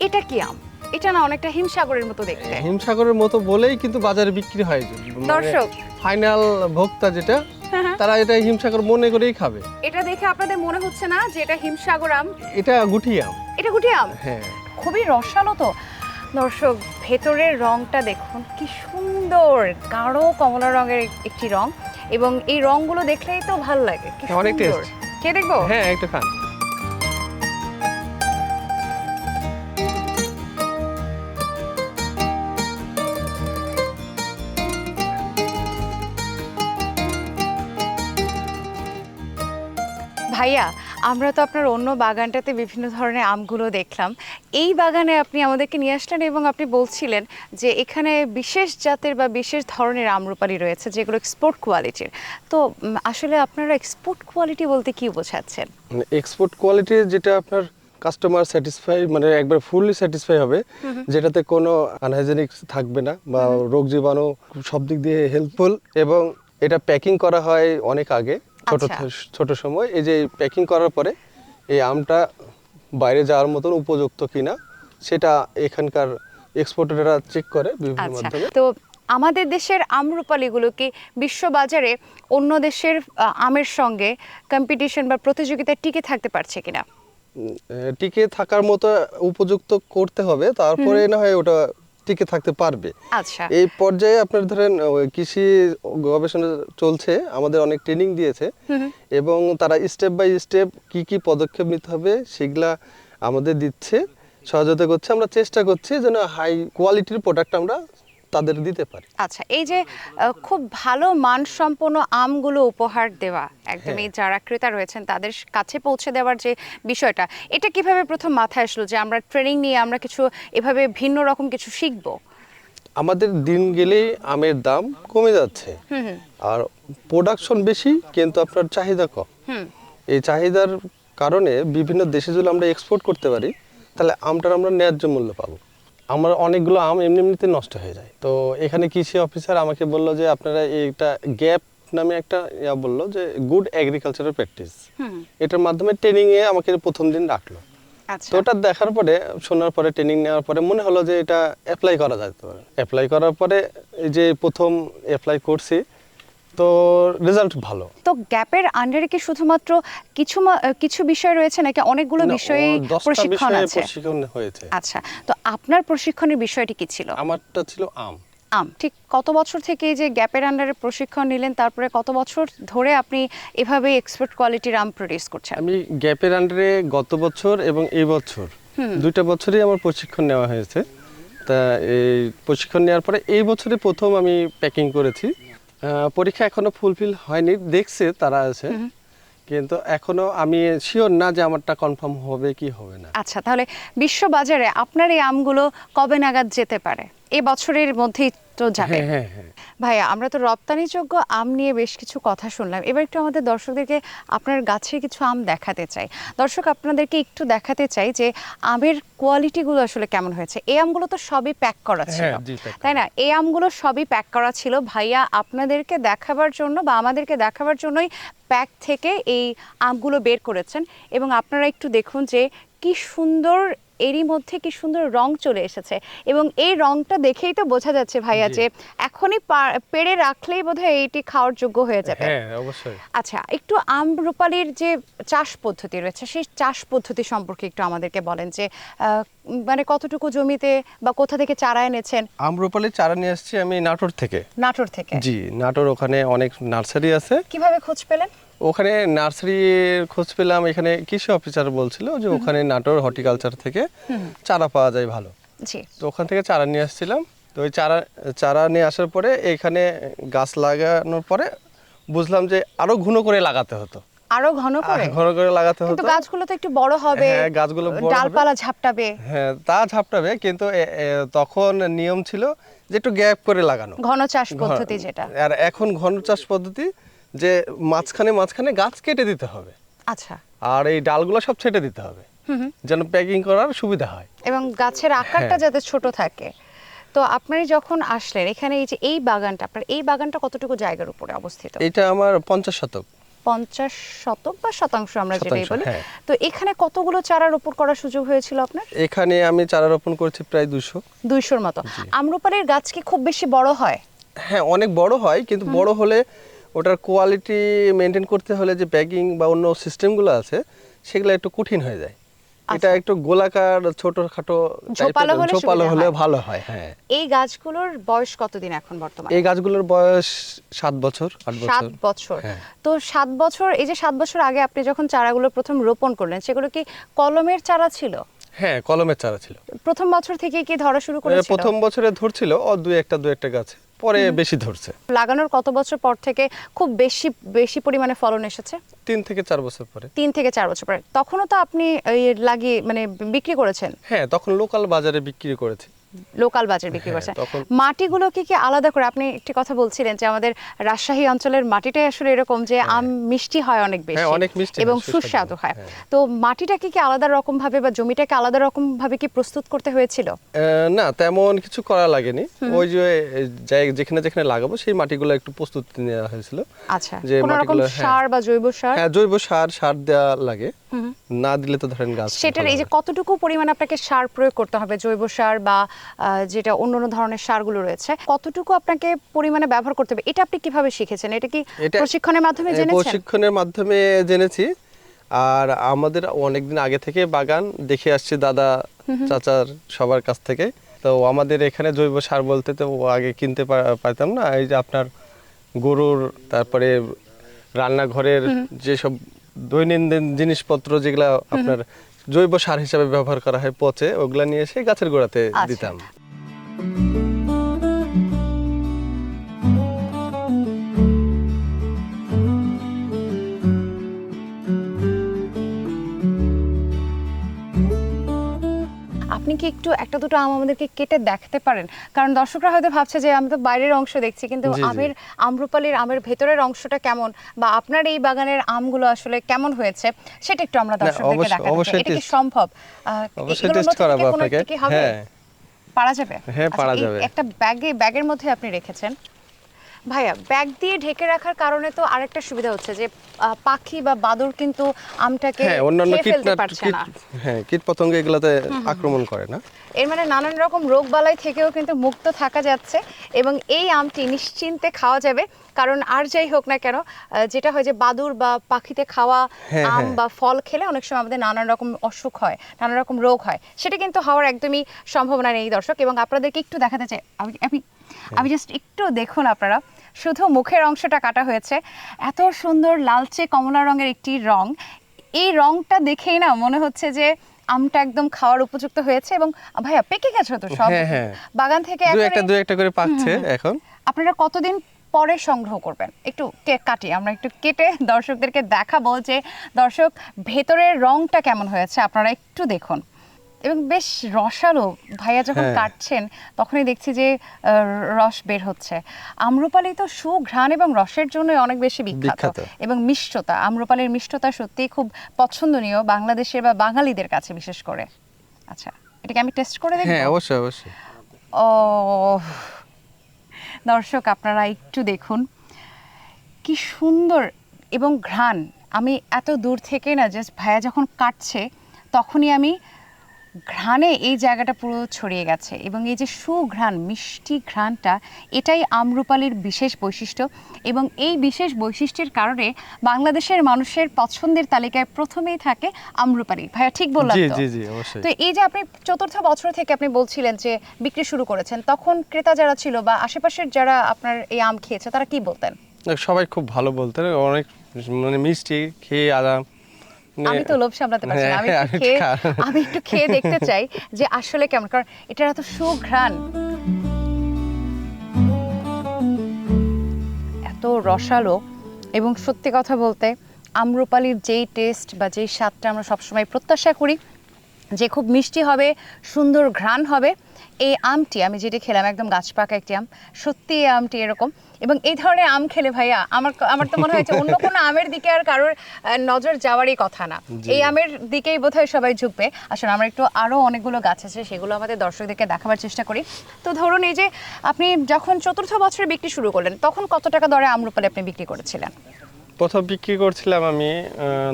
এটা কি আম? এটা না অনেকটা হিমসাগরের মতো দেখতে। হিমসাগরের মতো বলেই কিন্তু বাজারে বিক্রি হয়। দর্শক ফাইনাল ভোক্তা যেটা হ্যাঁ। তারা এটা হিমসাগর মনে করেই খাবে। এটা দেখে আপনাদের মনে হচ্ছে না যে এটা হিমসাগর আম? এটা গুটি আম। এটা গুটি আম? হ্যাঁ। খুবই রসালো তো। দর্শক ভেতরের রংটা দেখুন কি সুন্দর, গাঢ় কমলা রঙের একটি রং, এবং এই রংগুলো দেখলেই তো ভালো লাগে। কি অনেক সুন্দর। টেস্ট। খেয়ে দেখবো? হ্যাঁ, একটু খান। ভাইয়া, আমরা তো আপনার অন্য বাগানটাতে বিভিন্ন ধরনের আমগুলো দেখলাম, এই বাগানে আপনি আমাদেরকে নিয়ে আসলেন এবং আপনি বলছিলেন যে এখানে বিশেষ জাতের বা বিশেষ ধরনের আমরুপালি রয়েছে যেগুলো এক্সপোর্ট কোয়ালিটির। তো আসলে আপনারা এক্সপোর্ট কোয়ালিটি বলতে কি বোঝাচ্ছেন? এক্সপোর্ট কোয়ালিটির যেটা আপনার কাস্টমার স্যাটিসফাই, মানে একবার ফুললি স্যাটিসফাই হবে, যেটাতে কোনো আনহাইজেনিক থাকবে না বা রোগ জীবাণু সব দিক দিয়ে হেল্পফুল, এবং এটা প্যাকিং করা হয় অনেক আগে ছোট সময়। এই যে প্যাকিং করার পরে এই আমটা বাইরে যাওয়ার মতন উপযুক্ত কিনা সেটা এখানকার এক্সপোর্টাররা চেক করে বিভিন্ন মাধ্যমে। তো আমাদের দেশের আমরুপালিগুলো কি বিশ্ববাজারে অন্য দেশের আমের সঙ্গে কম্পিটিশন বা প্রতিযোগিতায় টিকে থাকতে পারছে কিনা? টিকে থাকার মতো উপযুক্ত করতে হবে, তারপরে না হয় ওটা টিকে থাকতে পারবে। আচ্ছা, এই পর্যায়ে আপনার ধরেন কৃষি গবেষণা চলছে, আমাদের অনেক ট্রেনিং দিয়েছে, এবং তারা স্টেপ বাই স্টেপ কি কি পদক্ষেপ নিতে হবে সেগুলা আমাদের দিচ্ছে, সহযোগিতা করছে। আমরা চেষ্টা করছি যেন হাই কোয়ালিটির প্রোডাক্ট আমরা তাদের দিতে পারি। আচ্ছা, এই যে খুব ভালো মানসম্পন্ন আমগুলো উপহার দেওয়া, একদমই যারা ক্রেতা রয়েছেন তাদের কাছে পৌঁছে দেওয়ার যে বিষয়টা, এটা কিভাবে প্রথম মাথায় আসলো যে আমরা ট্রেনিং নিয়ে আমরা কিছু এভাবে ভিন্ন রকম কিছু শিখবো? আমাদের দিন গেলেই আমের দাম কমে যাচ্ছে, আর প্রোডাকশন বেশি কিন্তু আপনার চাহিদা কম। এই চাহিদার কারণে বিভিন্ন দেশে যদি আমরা এক্সপোর্ট করতে পারি তাহলে আমটার আমরা ন্যায্য মূল্য পাবো। আমার অনেকগুলো আম এমনিতে নষ্ট হয়ে যায়। তো এখানে কৃষি অফিসার আমাকে বললো যে আপনারা এইটা গ্যাপ নামে একটা বললো যে গুড এগ্রিকালচারাল প্র্যাকটিস, এটার মাধ্যমে ট্রেনিংয়ে আমাকে প্রথম দিন রাখলো। তো ওটা দেখার পরে, শোনার পরে, ট্রেনিং নেওয়ার পরে মনে হলো যে এটা অ্যাপ্লাই করা যেতে পারে। অ্যাপ্লাই করার পরে এই যে প্রথম অ্যাপ্লাই করছি, তো রেজাল্ট ভালো। তো গ্যাপের আন্ডারে কি শুধুমাত্র কিছু বিষয় রয়েছে নাকি অনেকগুলো বিষয়ে প্রশিক্ষণ আছে? প্রশিক্ষণ হয়েছে। আচ্ছা, তো আপনার প্রশিক্ষণের বিষয়টি কি ছিল? আমারটা ছিল আম। ঠিক কত বছর থেকে এই যে গ্যাপের আন্ডারে প্রশিক্ষণ নিলেন, তারপরে কত বছর ধরে আপনি এভাবে এক্সপোর্ট কোয়ালিটির আম প্রোডিউস করছেন? আমি গ্যাপের আন্ডারে গত বছর এবং এই বছর দুইটা বছরই আমার প্রশিক্ষণ নেওয়া হয়েছে। তা এই প্রশিক্ষণ নেওয়ার পরে এই বছরে প্রথম আমি প্যাকিং করেছি। পরীক্ষা এখনো ফুলফিল হয়নি, দেখছে তারা আছে, কিন্তু এখনো আমি শিওর না যে আমারটা কনফার্ম হবে কি হবে না। আচ্ছা, তাহলে বিশ্ববাজারে আপনার এই আমগুলো কবে নাগাদ যেতে পারে? এই বছরের মধ্যেই তো যাবে? হ্যাঁ। ভাইয়া, আমরা তো রপ্তানিযোগ্য আম নিয়ে বেশ কিছু কথা শুনলাম, এবার একটু আমাদের দর্শকদেরকে আপনার গাছের কিছু আম দেখাতে চাই। দর্শক, আপনাদেরকে একটু দেখাতে চাই যে আমের কোয়ালিটিগুলো আসলে কেমন হয়েছে। এই আমগুলো তো সবই প্যাক করা ছিল, তাই না? এই আমগুলো সবই প্যাক করা ছিল। ভাইয়া আপনাদেরকে দেখাবার জন্য বা আমাদেরকে দেখাবার জন্যই প্যাক থেকে এই আমগুলো বের করেছেন, এবং আপনারা একটু দেখুন যে কি সুন্দর, এরই মধ্যে কি সুন্দর রং চলে এসেছে, এবং এই রংটা দেখেই তো বোঝা যাচ্ছে ভাইয়া যে এখনই পেড়ে রাখলেই বোধহয় এইটি খাওয়ার যোগ্য হয়ে যাবে। হ্যাঁ, অবশ্যই। আচ্ছা, একটু আমরুপালির যে চাষ পদ্ধতি রয়েছে সেই চাষ পদ্ধতি সম্পর্কে একটু আমাদেরকে বলেন যে মানে কতটুকু জমিতে বা কোথা থেকে চারা এনেছেন? আমরুপালি চারা নিয়ে আসছি আমি নাটোর থেকে। নাটোর থেকে? জি, নাটোর, ওখানে অনেক নার্সারি আছে। কিভাবে খোঁজ পেলেন? ওখানে নার্সারির খোঁজ পেলাম, এখানে কৃষি অফিসার বলছিল যে ওখানে নাটোর হর্টিকালচার থেকে চারা পাওয়া যায় ভালো। জি, তো ওখান থেকে চারা নিয়ে আসছিলাম। তো ওই চারা নিয়ে আসার পরে এখানে গাছ লাগানোর পরে বুঝলাম যে আরো ঘন করে লাগাতে হতো। আরো ঘন করে লাগাতে হতো। কিন্তু গাছগুলো তো একটু বড় হবে। হ্যাঁ, গাছগুলো বড় হবে, ডালপালা ঝাপটাবে। হ্যাঁ, তা ঝাপটাবে, কিন্তু তখন নিয়ম ছিল যে একটু গ্যাপ করে লাগানো, ঘন চাষ পদ্ধতি যেটা। আর এখন ঘন চাষ পদ্ধতি যে মাঝখানে গাছ কেটে দিতে হবে। আচ্ছা, আর এই ডালগুলো সব ছেটে দিতে হবে যেন প্যাকিং করার সুবিধা হয় এবং গাছের আকারটা যাতে ছোট থাকে। তো আপনি যখন আসলেন এখানে, এই যে এই বাগানটা, আপনার এই বাগানটা কতটুকু জায়গার উপরে অবস্থিত? এটা আমার 50 শতক। 50 শতক বা শতাংশ আমরা যেটাই শতাংশ, বলি। হ্যাঁ। তো এখানে কতগুলো চারা রোপণ করার সুযোগ হয়েছিল আপনার? এখানে আমি চারা রোপণ করেছি প্রায় 200। 200-র মতো। আম্রপালির গাছ কি খুব বেশি বড় হয়? হ্যাঁ, অনেক বড় হয়, কিন্তু বড় হলে ওটার কোয়ালিটি মেনটেন করতে হলে যে ব্যাগিং বা অন্য সিস্টেমগুলো আছে সেগুলো একটু কঠিন হয়ে যায়। এটা একটু গোলাকার ছোটখাটো ঝোপালো হলে ঝোপালো সুবিধা হলে হয়। ভালো হয়। হ্যাঁ, এই গাছগুলোর বয়স কতদিন এখন বর্তমানে? এই গাছগুলোর বয়স 7 বছর 8 বছর। 7 বছর। হ্যাঁ। তো 7 বছর, এই যে 7 বছর আগে আপনি যখন চারাগুলো প্রথম রোপণ করলেন সেগুলো কি কলমের চারা ছিল? হ্যাঁ, কলমের চারা ছিল। প্রথম বছর থেকে কি ধরা শুরু করেছিল? প্রথম বছরে ধরছিল দুই একটা গাছ, পরে বেশি ধরছে। লাগানোর কত বছর পর থেকে খুব বেশি বেশি পরিমাণে ফলন এসেছে? 3 থেকে 4 বছর পরে। 3 থেকে 4 বছর পরে। তখনও তো আপনি এই লাগিয়ে মানে বিক্রি করেছেন? হ্যাঁ, তখন লোকাল বাজারে বিক্রি করেছি। লোকাল বাজার বিক্রি করছেন। তখন মাটিগুলো কি আলাদা করে, আপনি একটি কথা বলছিলেন যে আমাদের রাজশাহী অঞ্চলের মাটিটাই আসলে এরকম যে আম মিষ্টি হয় অনেক বেশি, হ্যাঁ, অনেক মিষ্টি এবং হয়, সুস্বাদু সুস্বাদু হয়। হ্যাঁ। তো মাটিটা কি আলাদা রকম ভাবে বা জমিটাকে আলাদা রকম ভাবে কি প্রস্তুত করতে হয়েছিল? না, তেমন কিছু করা লাগেনি। ওই যে যেখানে যেখানে লাগাবো সেই মাটিগুলো একটু প্রস্তুতি নেওয়া হয়েছিল। আচ্ছা, যে কোন রকম মাটিগুলো, হ্যাঁ। সার বা জৈব সার? হ্যাঁ, জৈব সার দেওয়া লাগে। না দিলে তো ধরেন গাছ সেটার ভালো এই যে হবে। কতটুকু পরিমাণে আপনাকে সার প্রয়োগ করতে হবে, জৈব সার বা যেটা অন্যান্য ধরনের সারগুলো রয়েছে, কতটুকু আপনাকে পরিমাণে ব্যবহার করতে হবে, এটা আপনি কিভাবে শিখেছেন? এটা কি এটা প্রশিক্ষণের মাধ্যমে জেনেছেন? প্রশিক্ষণের মাধ্যমে জেনেছি। আর আমাদের অনেকদিন আগে থেকে বাগান দেখে আসছি দাদা চাচার সবার কাছ থেকে। তো আমাদের এখানে জৈব সার বলতে তো আগে কিনতে পারতাম না। এই যে আপনার গরুর, তারপরে রান্নাঘরের যেসব দৈনন্দিন জিনিসপত্র যেগুলা আপনার জৈব সার হিসেবে ব্যবহার করা হয় পচে, ওগুলা নিয়ে এসে গাছের গোড়াতে আচ্ছা। দিতাম। আপনি কি একটু একটা দুটো আম আমাদেরকে কেটে দেখাতে পারেন? কারণ দর্শকরা হয়তো ভাবছে যে আমি তো বাইরের অংশ দেখছি, কিন্তু জি, জি। আম্রপালির আমের ভেতরের অংশটা কেমন, বা আপনার এই বাগানের আমগুলো আসলে কেমন হয়েছে সেটা একটু আমরা দর্শকদেরকে দেখাতে চাই। অবশ্যই এটা কি taste- সম্ভব? অবশ্যই এগুলোর টেস্ট মধ্যে করাবো থেকে কোনো আপনাকে। একটা কি হবে? হ্যাঁ, পারা যাবে? হ্যাঁ, আচ্ছা, পারা এই যাবে। একটা ব্যাগের মধ্যে আপনি রেখেছেন। ভাইয়া, ব্যাগ দিয়ে ঢেকে রাখার কারণে তো আরেকটা সুবিধা হচ্ছে যে পাখি বা বাদুড় কিন্তু আমটাকে হ্যাঁ, অন্যান্য খেয়ে ফেলতে পারছে না। কীট পতঙ্গ এগুলাতে আক্রমণ করে না। এর মানে নানান রকম রোগবালাই থেকেও কিন্তু মুক্ত থাকা যাচ্ছে, এবং এই আমটি নিশ্চিন্তে খাওয়া যাবে। কারণ আর যাই হোক না কেন, যেটা হয় যে বাদুড় বা পাখিতে খাওয়া হ্যাঁ, আম হ্যাঁ। বা ফল খেলে অনেক সময় আমাদের নানান রকম অসুখ হয়, নানান রকম রোগ হয়, সেটা কিন্তু হওয়ার একদমই সম্ভাবনা নেই দর্শক। এবং আপনাদেরকে একটু দেখাতে চাই, আমি জাস্ট একটু দেখুন, আপনারা শুধু মুখের অংশটা কাটা হয়েছে। এত সুন্দর লালচে কমলা রঙের একটি রং, এই রংটা দেখেই না মনে হচ্ছে যে আমটা একদম খাওয়ার উপযুক্ত হয়েছে। এবং ভাইয়া, পেকে গেছে তো সব হ্যাঁ, হ্যাঁ। বাগান থেকে? দু একটা করে পাকছে এখন। আপনারা কতদিন পরে সংগ্রহ করবেন? একটু কাটি, আমরা একটু কেটে দর্শকদেরকে দেখাবো যে দর্শক ভেতরের রংটা কেমন হয়েছে, আপনারা একটু দেখুন। এবং বেশ রসালো। ভাইয়া যখন হ্যাঁ। কাটছেন তখনই দেখছি যে রস বের হচ্ছে। আম্রপালি তো সুঘ্রাণ এবং রসের জন্য অনেক বেশি বিখ্যাত, এবং মিষ্টতা, আম্রপালির মিষ্টতা সত্যিই খুব পছন্দনীয় বাংলাদেশের বা বাঙালিদের কাছে বিশেষ করে। আচ্ছা, এটাকে আমি টেস্ট করে দেখব? হ্যাঁ, অবশ্যই অবশ্যই। ও দর্শক, আপনারা একটু দেখুন কি সুন্দর এবং ঘ্রাণ। আমি এত দূর থেকে না, জাস্ট ভাইয়া যখন কাটছে তখনই আমি ঘ্রাণে এই জায়গাটা পুরো ছড়িয়ে গেছে। এবং এই যে সুঘ্রাণ, মিষ্টি ঘ্রাণটা, এটাই আম্রপালির বিশেষ বৈশিষ্ট্য। এবং এই বিশেষ বৈশিষ্ট্যের কারণে বাংলাদেশের মানুষের পছন্দের তালিকায় প্রথমেই থাকে আম্রপালি। ভাইয়া ঠিক বললাম জি তো? জি জি, অবশ্যই। তো এই যে আপনি চতুর্থ বছর থেকে আপনি বলছিলেন যে বিক্রি শুরু করেছেন, তখন ক্রেতা যারা ছিল বা আশেপাশের যারা আপনার এই আম খেয়েছে তারা কি বলতেন? সবাই খুব ভালো বলতেন, অনেক মানে মিষ্টি খেয়ে আরাম। আমি তো লোভ সামলাতে পারছি না, আমি একটু খেয়ে দেখতে চাই যে আসলে কেমন, কারণ এটার এত সুঘ্রাণ, এত রসালো। এবং সত্যি কথা বলতে আম্রপালির যেই টেস্ট বা যেই স্বাদটা আমরা সবসময় প্রত্যাশা করি যে খুব মিষ্টি হবে, সুন্দর ঘ্রাণ হবে, এই আমটি আমি যেটা খেলাম একদম গাছ পাকা একটি আম। সত্যি এই আমটি এরকম। এবং এই ধরনের আম খেলে ভাইয়া আমার তো মনে হয় যে অন্য কোনো আমের দিকে আর কারোর নজর যাওয়ারই কথা না, এই আমের দিকেই বোধহয় সবাই ঝুঁকবে। আসলে আমরা একটু আরও অনেকগুলো গাছ আছে, সেগুলো আমাদের দর্শকদেরকে দেখাবার চেষ্টা করি। তো ধরুন, এই যে আপনি যখন চতুর্থ বছরে বিক্রি শুরু করলেন তখন কত টাকা দরে আম্রপালি আপনি বিক্রি করেছিলেন? প্রথম বিক্রি করছিলাম আমি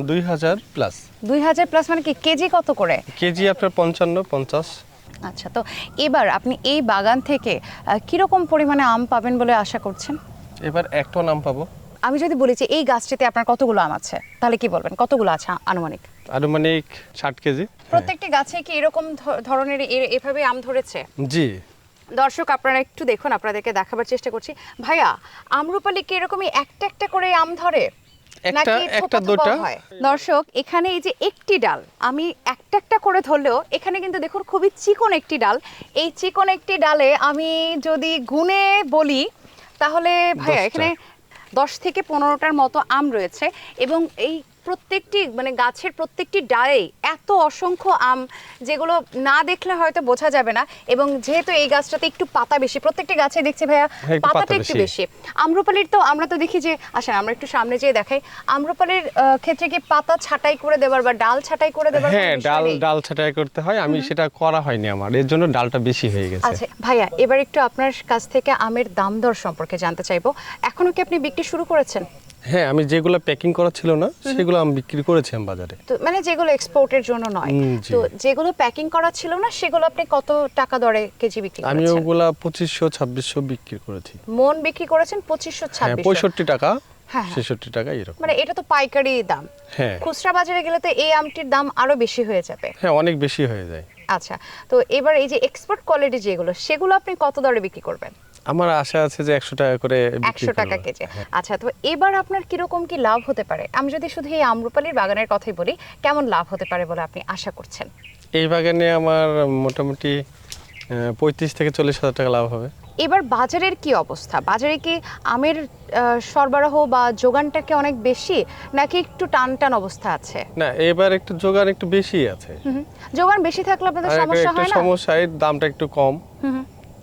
2000 প্লাস। 2000 প্লাস মানে কি কেজি কত করে? কেজি আপনার 55-50। আচ্ছা, তো এবার আপনি এই বাগান থেকে কিরকম পরিমাণে আম পাবেন বলে আশা করছেন? এবার 1 টন আম পাবো। আমি যদি বলি যে এই গাছটিতে আপনার কতগুলো আম আছে, তাহলে কি বলবেন? কতগুলো আছে আনুমানিক? আনুমানিক 60 কেজি। প্রত্যেকটি গাছে কি এরকম ধরনের এভাবে আম ধরেছে? জি। দর্শক আপনারা একটু দেখুন, আপনাদেরকে দেখাবার চেষ্টা করছি। ভাইয়া, আমরুপালি কি এরকমই একটা একটা করে আম ধরে নাকি একটা থোপা দুটা? থোপা হয়? দর্শক, এখানে এই যে একটি ডাল আমি একটা একটা করে ধরলেও এখানে কিন্তু দেখুন খুবই চিকন একটি ডাল। এই চিকন একটি ডালে আমি যদি গুনে বলি তাহলে ভাইয়া 10টা। এখানে 10 থেকে 15টার মতো আম রয়েছে এবং এই প্রত্যেকটি মানে গাছের প্রত্যেকটি ডালে এত অসংখ্য আম, যেগুলো না দেখলে হয়তো বোঝা যাবে না। এবং যেহেতু এই গাছটাতে একটু পাতা বেশি, প্রত্যেকটি গাছে দেখছি ভাইয়া হ্যাঁ, একটু পাতাটা পাতা একটু বেশি। বেশি। আম্রপালির তো আমরা তো দেখি যে, আসেন আমরা একটু সামনে যেয়ে দেখাই, আম্রপালির ক্ষেত্রে কি পাতা ছাঁটাই করে দেবার বা ডাল ছাঁটাই করে দেবার কোনো হ্যাঁ, বিষয় নেই? ডাল ছাঁটাই করতে হয়, আমি সেটা করা হয়নি আমার, এর জন্য ডালটা বেশি হয়ে গেছে। আচ্ছা ভাইয়া, এবার একটু আপনার কাছ থেকে আমের দাম দর সম্পর্কে জানতে চাইবো। এখনো কি আপনি বিক্রি শুরু করেছেন? হ্যাঁ, আমি যেগুলো প্যাকিং করা ছিল না সেগুলো আমি বিক্রি করেছিলাম বাজারে। তো মানে যেগুলো এক্সপোর্টের জন্য নয়, জি। তো যেগুলো প্যাকিং করা ছিল না সেগুলো আপনি কত টাকা দরে কেজি বিক্রি আমি করেছেন? ওগুলা 2500-2600 বিক্রি করেছি। মন বিক্রি করেছেন হ্যাঁ, 2500-2600? 65 টাকা, হ্যাঁ, হ্যাঁ। 66 টাকা এরকম। মানে এটা তো পাইকারি দাম। হ্যাঁ। খুচরা বাজারে গেলে তো এই আমটির দাম আরো বেশি হয়ে যাবে। হ্যাঁ, অনেক বেশি হয়ে যায়। আচ্ছা, তো এবার এই যে এক্সপোর্ট কোয়ালিটি যেগুলো, সেগুলো আপনি কত দরে বিক্রি করবেন? আমার আশা আছে যে 100 টাকা করে বিক্রি 100 টাকা করব। কেজি। হ্যাঁ। আচ্ছা, তো এবার আপনার কিরকম কি লাভ হতে পারে? আমি যদি শুধু এই আম্রপালির বাগানের কথাই বলি, কেমন লাভ হতে পারে বলে আপনি আশা করছেন? এই বাগানে আমার মোটামুটি 35 থেকে 40 হাজার টাকা লাভ হবে। এবার বাজারের কি অবস্থা? বাজারে কি আমের সরবরাহ বা যোগানটা কি অনেক বেশি নাকি একটু টান টান অবস্থা আছে? না, এবার একটু যোগান একটু বেশি আছে। যোগান বেশি থাকলে আপনাদের আর সমস্যা একটা হয় না? সমস্যা, এর দামটা একটু কম।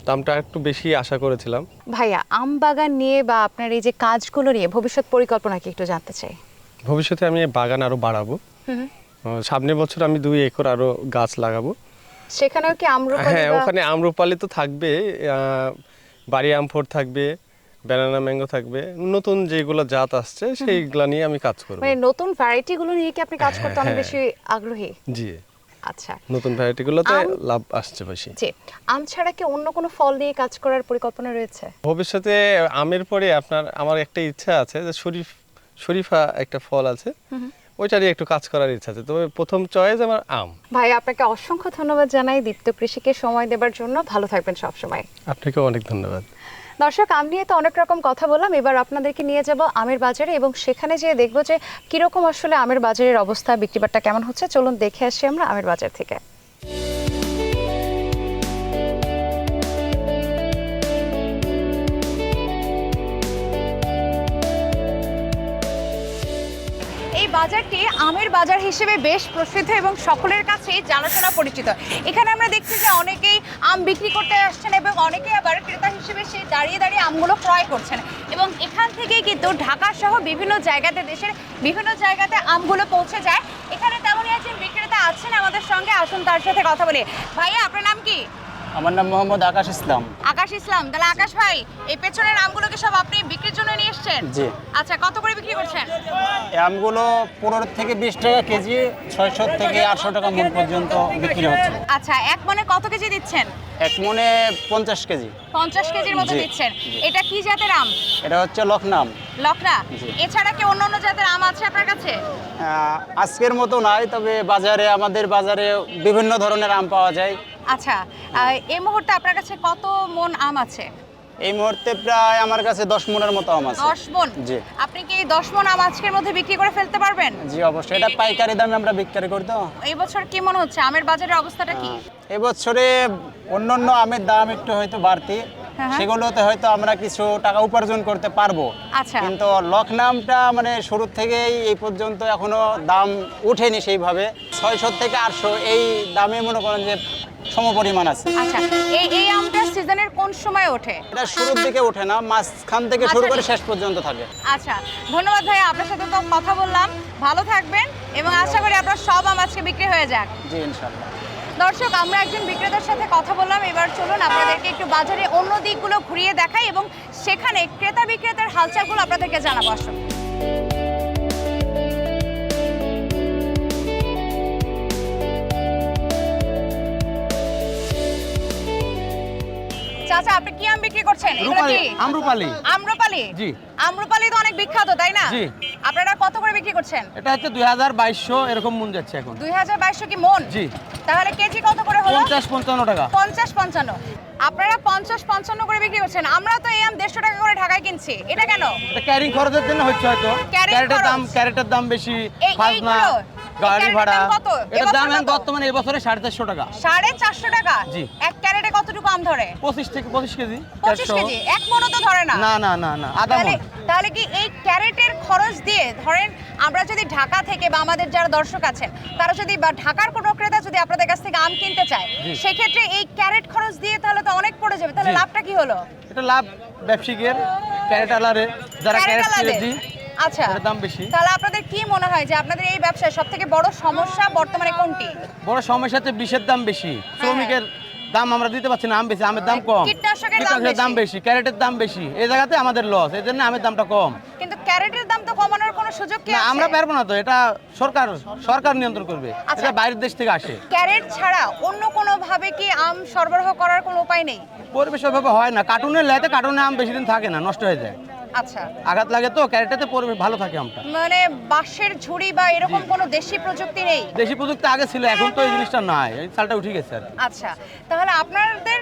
দামটা একটু বেশি আশা করেছিলাম। ভাইয়া, আম বাগান নিয়ে বা আপনার এই যে কাজগুলো নিয়ে ভবিষ্যৎ পরিকল্পনা কি একটু জানতে চাই। ভবিষ্যতে আমি এই বাগান আরো বাড়াবো। সামনের বছর আমি 2 একর আরো গাছ লাগাবো। সেখানেও কি আম্রপালি? হ্যাঁ, ওখানে আম্রপালি তো থাকবে, বাড়ি আমফোর থাকবে, ব্যানানা ম্যাঙ্গো থাকবে, নতুন যেগুলো জাত আসছে সেইগুলা নিয়ে আমি কাজ করব। মানে নতুন ভ্যারাইটি গুলো নিয়ে কি আপনি কাজ করতে অনেক হ্যাঁ। বেশি আগ্রহী? জি। আচ্ছা, নতুন ভ্যারাইটিগুলোতে আম- লাভ আসছে বেশি। জি। আম ছাড়া কি অন্য কোনো ফল নিয়ে কাজ করার পরিকল্পনা রয়েছে? ভবিষ্যতে আমের পরে আমার একটা ইচ্ছা আছে যে শরীফা একটা ফল আছে, ওইটা নিয়ে একটু কাজ করার ইচ্ছা আছে, তবে প্রথম চয়েস আমার আম। ভাই, আপনাকে অসংখ্য ধন্যবাদ জানাই দীপ্ত কৃষিকে সময় দেবার জন্য। ভালো থাকবেন সব সময়। আপনাকে অনেক ধন্যবাদ। দর্শক, আম নিয়ে তো অনেক রকম কথা বললাম, এবার আপনাদেরকে নিয়ে যাব আমের বাজারে এবং সেখানে যেয়ে দেখবো যে কিরকম আসলে আমের বাজারের অবস্থা, বিক্রিবাট্টা কেমন হচ্ছে। চলুন দেখে আসি আমরা আমের বাজার থেকে। এই বাজারটি আমের বাজার হিসেবে বেশ প্রসিদ্ধ এবং সকলের কাছেই জানাশোনা পরিচিত। এখানে আমরা দেখছি যে অনেকেই আম বিক্রি করতে আসছেন এবং অনেকেই আবার ক্রেতা হিসেবে সে দাঁড়িয়ে দাঁড়িয়ে আমগুলো ক্রয় করছেন। এবং এখান থেকেই কিন্তু ঢাকা সহ বিভিন্ন জায়গাতে, দেশের বিভিন্ন জায়গাতে আমগুলো পৌঁছে যায়। এখানে তেমনই একজন বিক্রেতা আছেন আমাদের সঙ্গে, আসুন তার সাথে কথা বলি। ভাইয়া, আপনার নাম কি? আমার নাম মোহাম্মদ আকাশ ইসলাম। আকাশ ইসলাম। তাহলে আকাশ ভাই, এই পেছনের আমগুলোকে সব আপনি বিক্রির জন্য নিয়ে এসেছেন? জি। আচ্ছা, কত করে বিক্রি করছেন? এই আমগুলো 15 থেকে 20 টাকা কেজি, 600 থেকে 800 টাকা মন পর্যন্ত বিক্রি হচ্ছে। আচ্ছা, এক মনে কত কেজি দিচ্ছেন? এক মনে 50 কেজি। 50 কেজির মতো জি, দিচ্ছেন। জি। এটা কি জাতের আম? এটা হচ্ছে লখনাম। লকড়া? জি। এছাড়া কি অন্য অন্য জাতের আম আছে আপনার কাছে? আজকের মতো নাই, তবে আমাদের বাজারে বিভিন্ন ধরনের আম পাওয়া যায়। আচ্ছা, এই মুহূর্তে আপনার কাছে কত মন আম আছে? এই মুহূর্তে প্রায় আমার কাছে 10 মনের মতো আম আছে। 10 মন? জি। আপনি কি 10 মন আম আজকের মধ্যে বিক্রি করে ফেলতে পারবেন? জি অবশ্যই, এটা পাইকারি দামে আমরা বিক্রি করি তো। এই বছর কি মনে হচ্ছে আমের বাজারের অবস্থাটা কি? এবছরে অন্যান্য আমের দাম একটু হয়তো বাড়তি, হ্যাঁ। সেগুলোতে হয়তো আমরা কিছু টাকা উপার্জন করতে পারবো। আচ্ছা। কিন্তু লখনামটা মানে শুরু থেকেই এই পর্যন্ত এখনো দাম উঠেনি সেইভাবে। 600 থেকে 800 এই দামে মনে করেন যে সমপরিমাণ আছে। আচ্ছা, এই আমটা সিজনের কোন সময় ওঠে? এটা শুরুর দিকে ওঠে না, মাঝখান থেকে শুরু করে শেষ পর্যন্ত থাকে। আচ্ছা, ধন্যবাদ ভাইয়া, আপনার সাথে তো কথা বললাম। ভালো থাকবেন এবং আশা করি আপনার সব আম আজকে বিক্রি হয়ে যাক। জি ইনশাআল্লাহ। দর্শক, আমরা একজন বিক্রেতার সাথে কথা বললাম। এবার চলুন আপনাদেরকে একটু বাজারে অন্য দিকগুলো ঘুরিয়ে দেখাই এবং সেখানে ক্রেতা বিক্রেতার হালচালগুলো আপনাদেরকে জানাবো। আসুন। চাচা আপনি কি আম বিক্রি করছেন? এগুলো কি আমরুপালি। আম্রপালি? জি। আম্রপালি তো অনেক বিখ্যাত তাই না? জি। আপনারা কত করে বিক্রি করছেন? এটা হচ্ছে 2200 এরকম মন যাচ্ছে এখন। 2200 কি মন? জি। তাহলে কেজি কত করে হলো? 50-55 টাকা। 50-55। আপনারা 50-55 করে বিক্রি করছেন, আমরা তো এই আম 150 টাকা করে ঢাকায় কিনছি, এটা কেন? এটা ক্যারিং খরচের জন্য হচ্ছে হয়তো। Carrying খরচ। ক্যারেটের দাম বেশি, এই- খাজনা, এইগুলো? গাড়ি এই ভাড়া। ক্যারেটের দাম কত? এটার দাম এবছর এখন কত? বর্তমানে এই বছরে 450 টাকা। 450 টাকা? জি। এক ক্যারেটে কতটুকু আম ধরে? 25 থেকে 25 কেজি। 25 কেজি। এক মনও তো ধরে না। না, আধা তাহলে মণ। তাহলে কি এই ক্যারেটের খরচ দিয়ে ধরেন আমরা যদি ঢাকা থেকে বা আমাদের যারা দর্শক আছেন তারা যদি বা ঢাকার কোনো ক্রেতা যদি আপনাদের কাছ থেকে আম কিনতে চায় জি। সেক্ষেত্রে এই ক্যারেট খরচ দিয়ে তাহলে তো অনেক পড়ে যাবে, তাহলে জি। লাভটা কি হলো? এটা লাভ ব্যবসায়ীদের, ক্যারেট আলারে যারা ক্যারেট ক্যারেট আলাদের? কিনে দিই আচ্ছা, এটার দাম বেশি। তাহলে আপনাদের কি মনে হয় যে আপনাদের এই ব্যবসায় সবথেকে বড় সমস্যা বর্তমানে কোনটি? বড় সমস্যা হচ্ছে বিষের দাম বেশি, শ্রমিকের দাম আমরা দিতে পারছি না, আম বেশি, আমের দাম কম, কীটনাশকের দাম বেশি, ক্যারেটের দাম বেশি, এই জায়গাতে আমাদের লস, এই জন্য আমের দামটা কম। কিন্তু ক্যারেটের দাম তো কমানোর কোনো সুযোগ কি না, আছে? আমরা পারবো না তো, এটা সরকার নিয়ন্ত্রণ করবে, আচ্ছা। এটা বাইরের দেশ থেকে আসে। ক্যারেট ছাড়া অন্য কোনো ভাবে কি আম সরবরাহ করার কোনো উপায় নেই? পরিবেশ ওইভাবে হয় না, কার্টুনের লেতে কার্টুনে আম বেশি দিন থাকে না, নষ্ট হয়ে যায়, আচ্ছা, আঘাত লাগে তো, ক্যারেটাতে পরিবেশ ভালো থাকে আমটা। মানে বাঁশের ঝুড়ি বা এরকম কোনো দেশি প্রযুক্তি নেই? দেশি প্রযুক্তি আগে ছিল, এখন তো এই জিনিসটা নাই, এই সালটা উঠে গেছে আর কি। আচ্ছা, তাহলে আপনাদের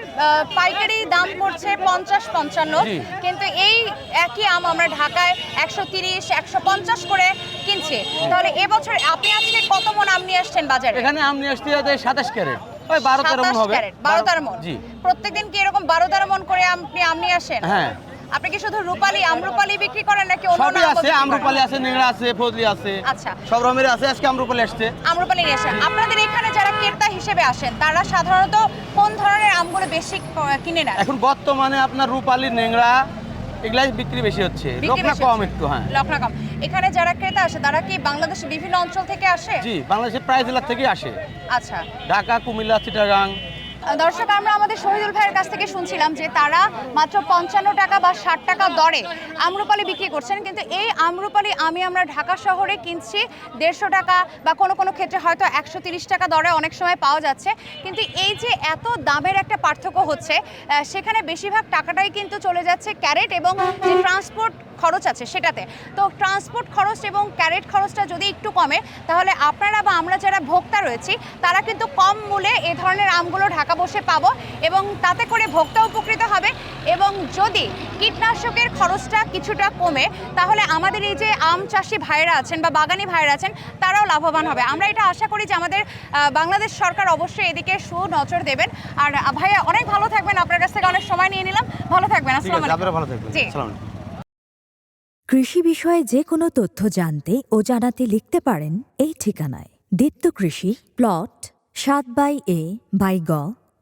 পাইকারি দাম পড়ছে 50-55, জি। কিন্তু এই একই আম আমরা ঢাকায় 130-150 করে কিনছি। তাহলে এবছর আপনি আজকে কত মণ আম নিয়ে আসছেন বাজারে? এখানে আম নিয়ে আসতে 27 ক্যারেট, ওই 12-13 মণ 27 হবে। ক্যারেট, 12-13 মণ। জি। প্রত্যেকদিন কি এরকম 12-13 মণ করে আপনি আম নিয়ে আসেন? হ্যাঁ। আপনি কি শুধু রূপালী আমরুপালী বিক্রি করেন নাকি অন্য সবই আমও আছে, বিক্রি করেন? আমরুপালি আছে, নেংড়া আছে, ফজলি আছে, আচ্ছা। সব রকমের আছে, আজকে আমরুপালি আসছে। আমরুপালী নিয়ে আসেন। আপনাদের এখানে যারা ক্রেতা হিসেবে আসেন তারা সাধারণত কোন ধরনের আমগুলো বেশি কিনে নেন? এখন বর্তমানে আপনার রূপালি, নেংড়া এগুলাই বিক্রি বেশি হচ্ছে, বিক্রি লকনা বেশি কম হচ্ছে? একটু। হ্যাঁ, লকনা কম। এখানে যারা ক্রেতা আসে তারা কি বাংলাদেশের বিভিন্ন অঞ্চল থেকে আসে? জি, বাংলাদেশের প্রায় জেলা থেকে আসে, আচ্ছা। ঢাকা, কুমিল্লা, চিটাগাং। দর্শক, আমরা আমাদের শহীদুল ভাইয়ের কাছ থেকে শুনছিলাম যে তারা মাত্র 55 টাকা বা 60 টাকা দরে আমরুপালি বিক্রি করছেন, কিন্তু এই আমরুপালি আমরা ঢাকা শহরে কিনছি 150 টাকা বা কোনো কোনো ক্ষেত্রে হয়তো 130 টাকা দরে অনেক সময় পাওয়া যাচ্ছে। কিন্তু এই যে এত দামের একটা পার্থক্য হচ্ছে, সেখানে বেশিরভাগ টাকাটাই কিন্তু চলে যাচ্ছে ক্যারেট এবং যে ট্রান্সপোর্ট খরচ আছে সেটাতে। তো ট্রান্সপোর্ট খরচ এবং ক্যারেট খরচটা যদি একটু কমে তাহলে আপনারা বা আমরা যারা ভোক্তা রয়েছি তারা কিন্তু কম মূল্যে এই ধরনের আমগুলো ঢাকা বসে পাবো এবং তাতে করে ভোক্তা উপকৃত হবে। এবং যদি কীটনাশকের খরচটা কিছুটা কমে তাহলে আমাদের এই যে আম চাষি ভাইরা আছেন বা বাগানি ভাইরা আছেন তারাও লাভবান হবে। আমরা এটা আশা করি যে আমাদের বাংলাদেশ সরকার অবশ্যই এদিকে সুনজর দেবেন। আর ভাইয়া অনেক ভালো থাকবেন, আপনার কাছ থেকে অনেক সময় নিয়ে নিলাম, ভালো থাকবেন। ঠিক আসসালামু আছে, আপনারা আলাইকুম। ভালো থাকবেন। জি। আসসালামু আলাইকুম। কৃষি বিষয়ে যে কোনো তথ্য জানতে ও জানাতে লিখতে পারেন এই ঠিকানায়। দীপ্ত কৃষি, প্লট 7/A/গ,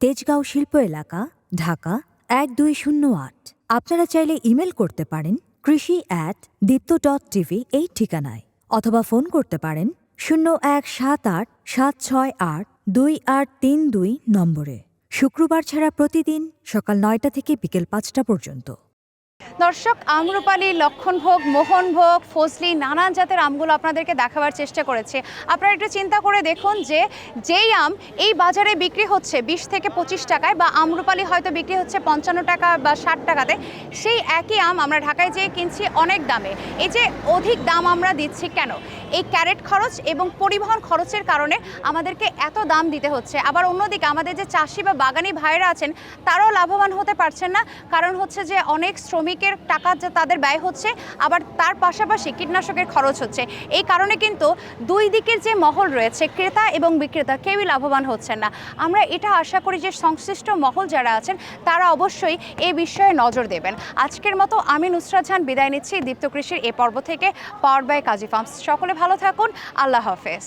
তেজগাঁও শিল্প এলাকা, ঢাকা 1208। আপনারা চাইলে ইমেল করতে পারেন krishi@dipto.tv এই ঠিকানায়, অথবা ফোন করতে পারেন 0178-768-2832 নম্বরে। শুক্রবার ছাড়া প্রতিদিন সকাল 9টা থেকে বিকেল 5টা পর্যন্ত। দর্শক, আমরুপালি, লক্ষণভোগ, মোহনভোগ, ফজলি নানান জাতের আমগুলো আপনাদেরকে দেখাবার চেষ্টা করেছে। আপনারা একটু চিন্তা করে দেখুন যে যেই আম এই বাজারে বিক্রি হচ্ছে 20 থেকে 25 টাকায় বা আমরুপালি হয়তো বিক্রি হচ্ছে 55 টাকা বা 60 টাকাতে, সেই একই আম আমরা ঢাকায় যেয়ে কিনছি অনেক দামে। এই যে অধিক দাম আমরা দিচ্ছি কেন? এই ক্যারেট খরচ এবং পরিবহন খরচের কারণে আমাদেরকে এত দাম দিতে হচ্ছে। আবার অন্যদিকে আমাদের যে চাষি বা বাগানি ভাইরা আছেন তারাও লাভবান হতে পারছেন না, কারণ হচ্ছে যে অনেক শ্রমিকের টাকা যে তাদের ব্যয় হচ্ছে, আবার তার পাশাপাশি কীটনাশকের খরচ হচ্ছে। এই কারণে কিন্তু দুই দিকের যে মহল রয়েছে, ক্রেতা এবং বিক্রেতা, কেউই লাভবান হচ্ছেন না। আমরা এটা আশা করি যে সংশ্লিষ্ট মহল যারা আছেন তারা অবশ্যই এই বিষয়ে নজর দেবেন। আজকের মতো আমি নুসরাত জাহান বিদায় নিচ্ছি দীপ্ত কৃষির এ পর্ব থেকে, পাওয়ার্ড বাই কাজী ফার্মস। সকলে ভালো থাকুন, আল্লাহ হাফেজ।